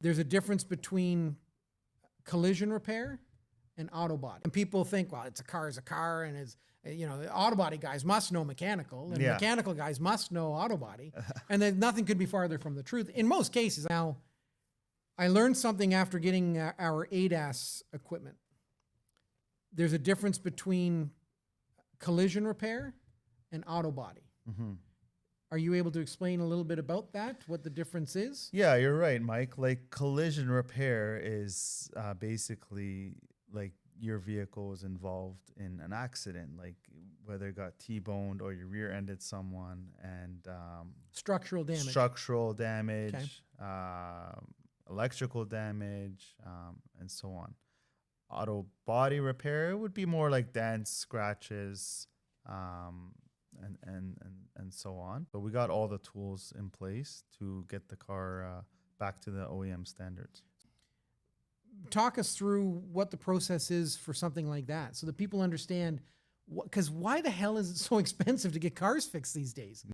There's a difference between collision repair and auto body. And people think, well, it's a car is a car, and it's, you know, the auto body guys must know mechanical, and mechanical guys must know auto body. And then nothing could be farther from the truth in most cases. Now, I learned something after getting our ADAS equipment. There's a difference between collision repair and auto body. Mm-hmm. Are you able to explain a little bit about that, what the difference is? Yeah, you're right, Mike. Like collision repair is basically like your vehicle was involved in an accident, like whether it got T-boned or you rear-ended someone, and Structural damage. structural damage, electrical damage, and so on. Auto body repair would be more like dents, scratches, and so on. But we got all the tools in place to get the car back to the OEM standards. Talk us through what the process is for something like that so that people understand, because why the hell is it so expensive to get cars fixed these days?